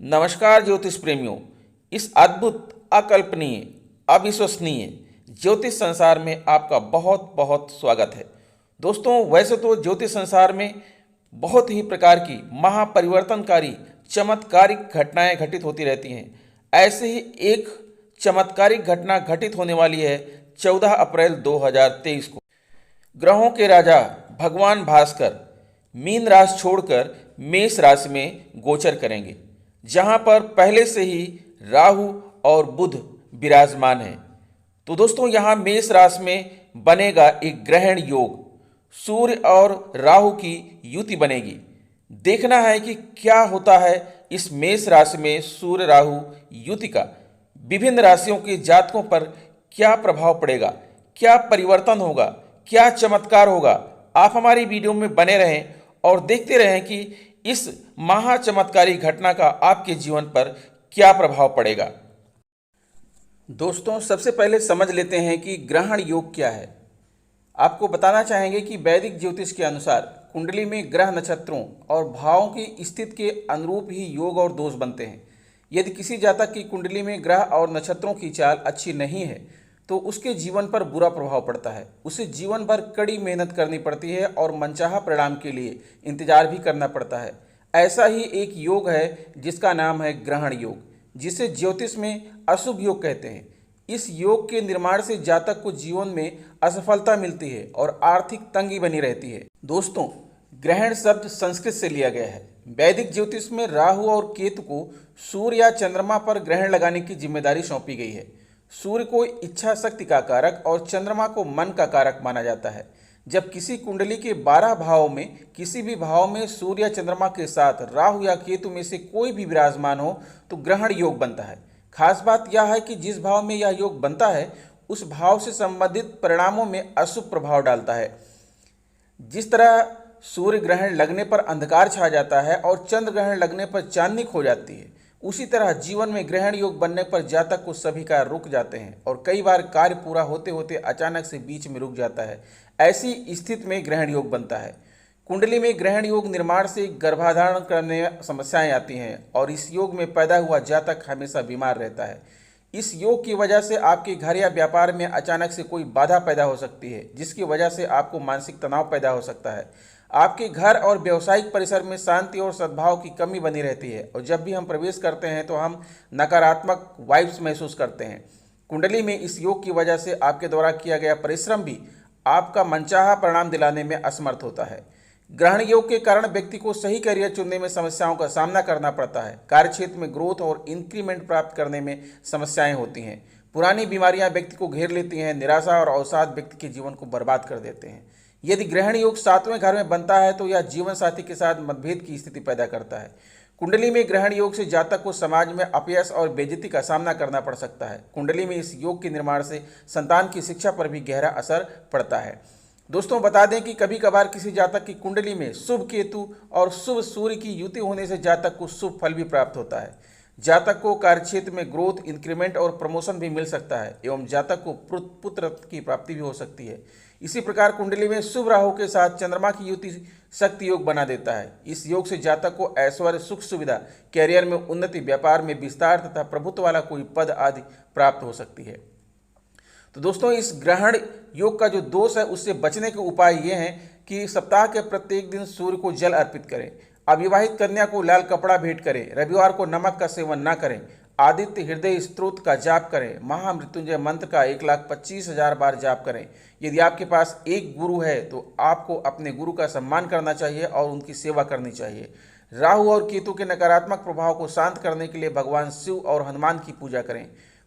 नमस्कार ज्योतिष प्रेमियों। इस अद्भुत, अकल्पनीय, अविश्वसनीय ज्योतिष संसार में आपका बहुत बहुत स्वागत है। दोस्तों, वैसे तो ज्योतिष संसार में बहुत ही प्रकार की महापरिवर्तनकारी चमत्कारिक घटनाएं घटित होती रहती हैं। ऐसे ही एक चमत्कारिक घटना घटित होने वाली है 14 अप्रैल 2023 को। ग्रहों के राजा भगवान भास्कर मीन राशि छोड़कर मेष राशि में गोचर करेंगे, जहां पर पहले से ही राहु और बुध विराजमान हैं। तो दोस्तों, यहां मेष राशि में बनेगा एक ग्रहण योग, सूर्य और राहु की युति बनेगी। देखना है कि क्या होता है इस मेष राशि में सूर्य राहु युति का विभिन्न राशियों के जातकों पर क्या प्रभाव पड़ेगा, क्या परिवर्तन होगा, क्या चमत्कार होगा। आप हमारी वीडियो में बने रहें और देखते रहें कि इस महाचमत्कारी घटना का आपके जीवन पर क्या प्रभाव पड़ेगा। दोस्तों, सबसे पहले समझ लेते हैं कि ग्रहण योग क्या है। आपको बताना चाहेंगे कि वैदिक ज्योतिष के अनुसार कुंडली में ग्रह, नक्षत्रों और भावों की स्थिति के अनुरूप ही योग और दोष बनते हैं। यदि किसी जातक की कुंडली में ग्रह और नक्षत्रों की चाल अच्छी नहीं है तो उसके जीवन पर बुरा प्रभाव पड़ता है। उसे जीवन भर कड़ी मेहनत करनी पड़ती है और मनचाहा परिणाम के लिए इंतजार भी करना पड़ता है। ऐसा ही एक योग है जिसका नाम है ग्रहण योग, जिसे ज्योतिष में अशुभ योग कहते हैं। इस योग के निर्माण से जातक को जीवन में असफलता मिलती है और आर्थिक तंगी बनी रहती है। दोस्तों, ग्रहण शब्द संस्कृत से लिया गया है। वैदिक ज्योतिष में राहु और केतु को सूर्य या चंद्रमा पर ग्रहण लगाने की जिम्मेदारी सौंपी गई है। सूर्य को इच्छा शक्ति का कारक और चंद्रमा को मन का कारक माना जाता है। जब किसी कुंडली के 12 भावों में किसी भी भाव में सूर्य या चंद्रमा के साथ राहु या केतु में से कोई भी विराजमान हो तो ग्रहण योग बनता है। खास बात यह है कि जिस भाव में यह योग बनता है उस भाव से संबंधित परिणामों में अशुभ प्रभाव डालता है। जिस तरह सूर्य ग्रहण लगने पर अंधकार छा जाता है और चंद्र ग्रहण लगने पर चांदनी खो जाती है, उसी तरह जीवन में ग्रहण योग बनने पर जातक को सभी कार्य रुक जाते हैं और कई बार कार्य पूरा होते होते अचानक से बीच में रुक जाता है। ऐसी स्थिति में ग्रहण योग बनता है। कुंडली में ग्रहण योग निर्माण से गर्भाधारण करने में समस्याएं आती हैं और इस योग में पैदा हुआ जातक हमेशा बीमार रहता है। इस योग की वजह से आपके घर या व्यापार में अचानक से कोई बाधा पैदा हो सकती है, जिसकी वजह से आपको मानसिक तनाव पैदा हो सकता है। आपके घर और व्यवसायिक परिसर में शांति और सद्भाव की कमी बनी रहती है और जब भी हम प्रवेश करते हैं तो हम नकारात्मक वाइब्स महसूस करते हैं। कुंडली में इस योग की वजह से आपके द्वारा किया गया परिश्रम भी आपका मनचाहा परिणाम दिलाने में असमर्थ होता है। ग्रहण योग के कारण व्यक्ति को सही करियर चुनने में समस्याओं का सामना करना पड़ता है। कार्यक्षेत्र में ग्रोथ और इंक्रीमेंट प्राप्त करने में समस्याएं होती हैं। पुरानी बीमारियां व्यक्ति को घेर लेती हैं। निराशा और अवसाद व्यक्ति के जीवन को बर्बाद कर देते हैं। यदि ग्रहण योग 7वें घर में बनता है तो यह जीवन साथी के साथ मतभेद की स्थिति पैदा करता है। कुंडली में ग्रहण योग से जातक को समाज में अपयश और बेइज्जती का सामना करना पड़ सकता है। कुंडली में इस योग के निर्माण से संतान की शिक्षा पर भी गहरा असर पड़ता है। दोस्तों, बता दें कि कभी कभार किसी जातक की कुंडली में शुभ केतु और शुभ सूर्य की युति होने से जातक को शुभ फल भी प्राप्त होता है। जातक को कार्यक्षेत्र में ग्रोथ, इंक्रीमेंट और प्रमोशन भी मिल सकता है एवं जातक को पुत्र की प्राप्ति भी हो सकती है। इसी प्रकार कुंडली में शुभ राहु के साथ चंद्रमा की युति शक्ति योग बना देता है। इस योग से जातक को ऐश्वर्य, सुख सुविधा, कैरियर में उन्नति, व्यापार में विस्तार तथा प्रभुत्व वाला कोई पद आदि प्राप्त हो सकती है। तो दोस्तों, इस ग्रहण योग का जो दोष है उससे बचने के उपाय ये हैं कि सप्ताह के प्रत्येक दिन सूर्य को जल अर्पित करें, अविवाहित कन्या को लाल कपड़ा भेंट करें, रविवार को नमक का सेवन न करें, आदित्य हृदय स्तोत्र का जाप करें, महामृत्युंजय मंत्र का 1,25,000 बार जाप करें। यदि आपके पास एक गुरु है तो आपको अपने गुरु का सम्मान करना चाहिए और उनकी सेवा करनी चाहिए। राहु और केतु के नकारात्मक प्रभाव को शांत करने के लिए भगवान शिव और हनुमान की पूजा करें।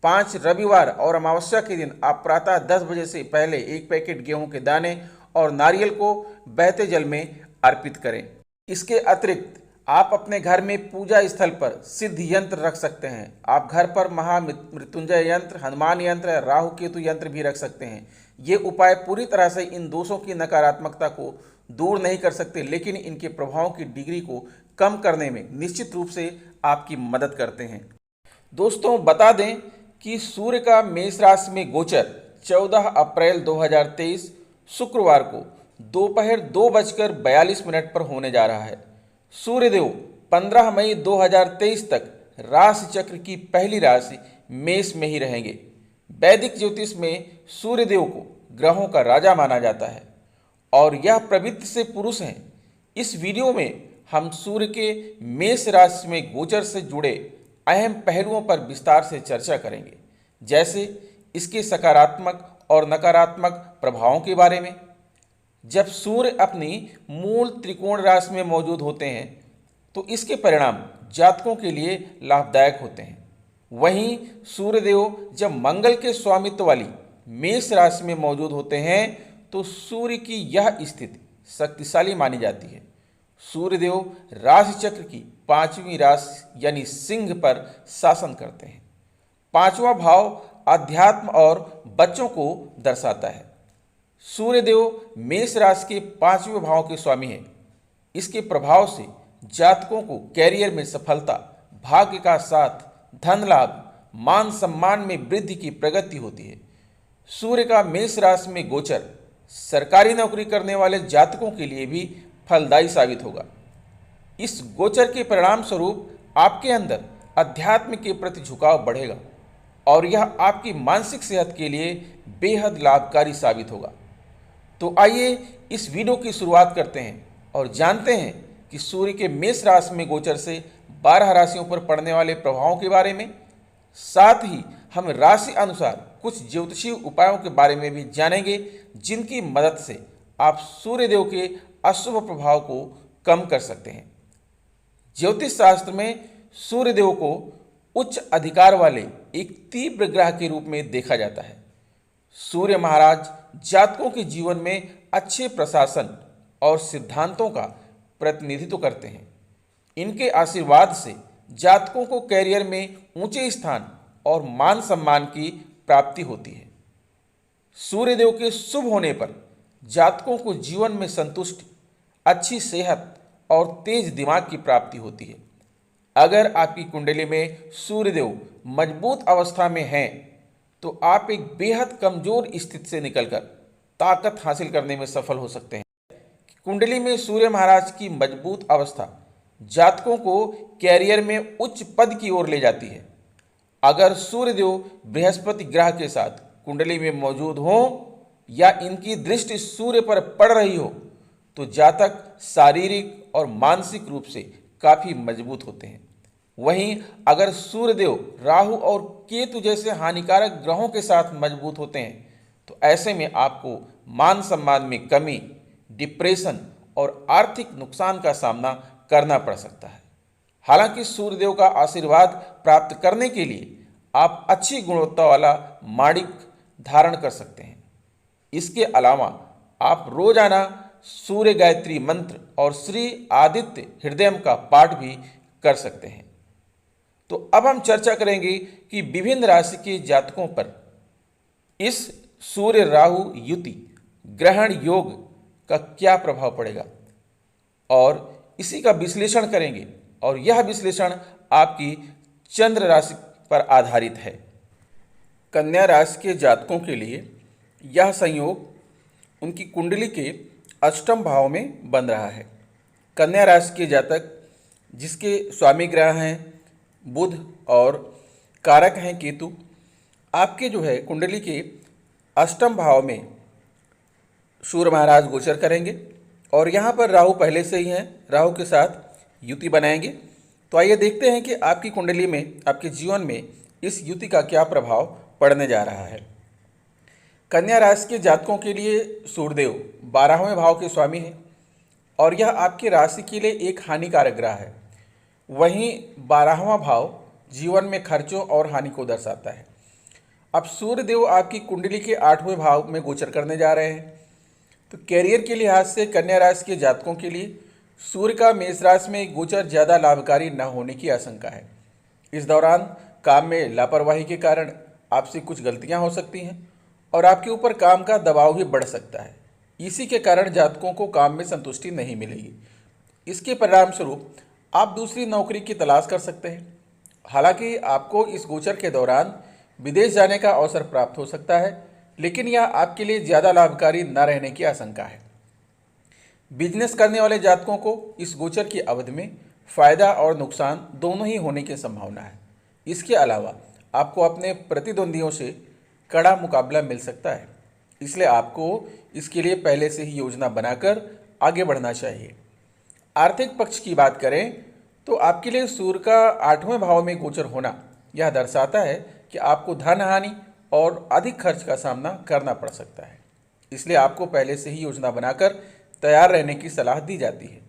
5 रविवार और अमावस्या के दिन आप प्रातः 10 बजे से पहले 1 पैकेट गेहूं के दाने और नारियल को बहते जल में अर्पित करें। इसके अतिरिक्त आप अपने घर में पूजा स्थल पर सिद्ध यंत्र रख सकते हैं। आप घर पर महामृत्युंजय यंत्र, हनुमान यंत्र, राहु केतु यंत्र भी रख सकते हैं। ये उपाय पूरी तरह से इन दोषों की नकारात्मकता को दूर नहीं कर सकते, लेकिन इनके प्रभावों की डिग्री को कम करने में निश्चित रूप से आपकी मदद करते हैं। दोस्तों, बता दें कि सूर्य का मेष राशि में गोचर 14 अप्रैल 2023 शुक्रवार को दोपहर 2:42 पर होने जा रहा है। सूर्यदेव 15 मई 2023 तक राशि चक्र की पहली राशि मेष में ही रहेंगे। वैदिक ज्योतिष में सूर्यदेव को ग्रहों का राजा माना जाता है और यह प्रवृत्ति से पुरुष हैं। इस वीडियो में हम सूर्य के मेष राशि में गोचर से जुड़े अहम पहलुओं पर विस्तार से चर्चा करेंगे, जैसे इसके सकारात्मक और नकारात्मक प्रभावों के बारे में। जब सूर्य अपनी मूल त्रिकोण राशि में मौजूद होते हैं तो इसके परिणाम जातकों के लिए लाभदायक होते हैं। वहीं सूर्यदेव जब मंगल के स्वामित्व वाली मेष राशि में मौजूद होते हैं तो सूर्य की यह स्थिति शक्तिशाली मानी जाती है। सूर्यदेव राशि चक्र की पांचवी राशि यानी सिंह पर शासन करते हैं। पांचवा भाव अध्यात्म और बच्चों को दर्शाता है। सूर्यदेव मेष राशि के पांचवें भाव के स्वामी हैं। इसके प्रभाव से जातकों को कैरियर में सफलता, भाग्य का साथ, धन लाभ, मान सम्मान में वृद्धि की प्रगति होती है। सूर्य का मेष राशि में गोचर सरकारी नौकरी करने वाले जातकों के लिए भी फलदायी साबित होगा। इस गोचर के परिणाम स्वरूप आपके अंदर अध्यात्म के प्रति झुकाव बढ़ेगा और यह आपकी मानसिक सेहत के लिए बेहद लाभकारी साबित होगा। तो आइए इस वीडियो की शुरुआत करते हैं और जानते हैं कि सूर्य के मेष राशि में गोचर से 12 राशियों पर पड़ने वाले प्रभावों के बारे में। साथ ही हम राशि अनुसार कुछ ज्योतिषीय उपायों के बारे में भी जानेंगे, जिनकी मदद से आप सूर्यदेव के अशुभ प्रभाव को कम कर सकते हैं। ज्योतिष शास्त्र में सूर्यदेव को उच्च अधिकार वाले एक तीव्र ग्रह के रूप में देखा जाता है। सूर्य महाराज जातकों के जीवन में अच्छे प्रशासन और सिद्धांतों का प्रतिनिधित्व करते हैं। इनके आशीर्वाद से जातकों को कैरियर में ऊंचे स्थान और मान सम्मान की प्राप्ति होती है। सूर्यदेव के शुभ होने पर जातकों को जीवन में संतुष्टि, अच्छी सेहत और तेज दिमाग की प्राप्ति होती है। अगर आपकी कुंडली में सूर्यदेव मजबूत अवस्था में हैं तो आप एक बेहद कमजोर स्थिति से निकलकर ताकत हासिल करने में सफल हो सकते हैं। कुंडली में सूर्य महाराज की मजबूत अवस्था जातकों को कैरियर में उच्च पद की ओर ले जाती है। अगर सूर्यदेव बृहस्पति ग्रह के साथ कुंडली में मौजूद हो या इनकी दृष्टि सूर्य पर पड़ रही हो तो जातक शारीरिक और मानसिक रूप से काफी मजबूत होते हैं। वहीं अगर सूर्यदेव राहु और केतु जैसे हानिकारक ग्रहों के साथ मजबूत होते हैं तो ऐसे में आपको मान सम्मान में कमी, डिप्रेशन और आर्थिक नुकसान का सामना करना पड़ सकता है। हालांकि सूर्यदेव का आशीर्वाद प्राप्त करने के लिए आप अच्छी गुणवत्ता वाला माणिक धारण कर सकते हैं। इसके अलावा आप रोजाना सूर्य गायत्री मंत्र और श्री आदित्य हृदयम का पाठ भी कर सकते हैं। तो अब हम चर्चा करेंगे कि विभिन्न राशि के जातकों पर इस सूर्य राहु युति ग्रहण योग का क्या प्रभाव पड़ेगा और इसी का विश्लेषण करेंगे। और यह विश्लेषण आपकी चंद्र राशि पर आधारित है। कन्या राशि के जातकों के लिए यह संयोग उनकी कुंडली के अष्टम भाव में बन रहा है। कन्या राशि के जातक जिसके स्वामी ग्रह हैं बुध और कारक हैं केतु, आपके कुंडली के अष्टम भाव में सूर्य महाराज गोचर करेंगे और यहाँ पर राहु पहले से ही हैं, राहु के साथ युति बनाएंगे। तो आइए देखते हैं कि आपकी कुंडली में, आपके जीवन में इस युति का क्या प्रभाव पड़ने जा रहा है। कन्या राशि के जातकों के लिए सूर्यदेव 12वें भाव के स्वामी हैं और यह आपकी राशि के लिए एक हानिकारक ग्रह है। वहीं 12वां भाव जीवन में खर्चों और हानि को दर्शाता है। अब सूर्यदेव आपकी कुंडली के 8वें भाव में गोचर करने जा रहे हैं। तो कैरियर के लिहाज से कन्या राशि के जातकों के लिए सूर्य का मेष राशि में गोचर ज़्यादा लाभकारी न होने की आशंका है। इस दौरान काम में लापरवाही के कारण आपसे कुछ गलतियां हो सकती हैं और आपके ऊपर काम का दबाव भी बढ़ सकता है। इसी के कारण जातकों को काम में संतुष्टि नहीं मिलेगी। इसके परिणाम स्वरूप आप दूसरी नौकरी की तलाश कर सकते हैं। हालांकि आपको इस गोचर के दौरान विदेश जाने का अवसर प्राप्त हो सकता है, लेकिन यह आपके लिए ज़्यादा लाभकारी न रहने की आशंका है। बिजनेस करने वाले जातकों को इस गोचर की अवधि में फायदा और नुकसान दोनों ही होने की संभावना है। इसके अलावा आपको अपने प्रतिद्वंदियों से कड़ा मुकाबला मिल सकता है, इसलिए आपको इसके लिए पहले से ही योजना बनाकर आगे बढ़ना चाहिए। आर्थिक पक्ष की बात करें तो आपके लिए सूर्य का 8वें भाव में गोचर होना यह दर्शाता है कि आपको धन हानि और अधिक खर्च का सामना करना पड़ सकता है, इसलिए आपको पहले से ही योजना बनाकर तैयार रहने की सलाह दी जाती है।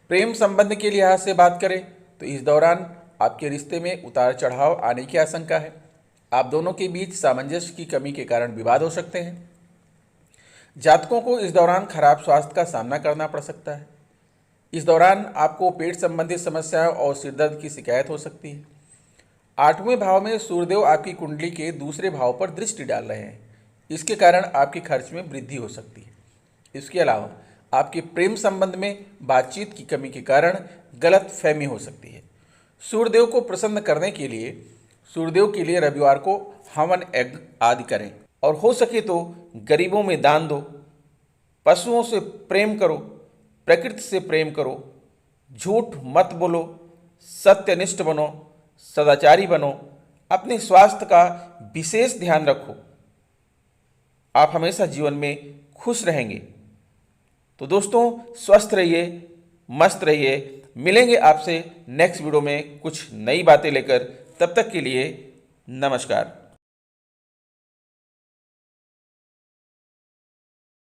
प्रेम संबंध के लिहाज से बात करें तो इस दौरान आपके रिश्ते में उतार चढ़ाव आने की आशंका है। आप दोनों के बीच सामंजस्य की कमी के कारण विवाद हो सकते हैं। जातकों को इस दौरान खराब स्वास्थ्य का सामना करना पड़ सकता है। इस दौरान आपको पेट संबंधित समस्याओं और सिरदर्द की शिकायत हो सकती है। 8वें भाव में सूर्यदेव आपकी कुंडली के दूसरे भाव पर दृष्टि डाल रहे हैं, इसके कारण आपके खर्च में वृद्धि हो सकती है। इसके अलावा आपके प्रेम संबंध में बातचीत की कमी के कारण गलत फहमी हो सकती है। सूर्यदेव को प्रसन्न करने के लिए सूर्यदेव के लिए रविवार को हवन यज्ञ आदि करें और हो सके तो गरीबों में दान दो। पशुओं से प्रेम करो, प्रकृति से प्रेम करो, झूठ मत बोलो, सत्यनिष्ठ बनो, सदाचारी बनो, अपने स्वास्थ्य का विशेष ध्यान रखो। आप हमेशा जीवन में खुश रहेंगे। तो दोस्तों, स्वस्थ रहिए, मस्त रहिए। मिलेंगे आपसे नेक्स्ट वीडियो में कुछ नई बातें लेकर। तब तक के लिए नमस्कार।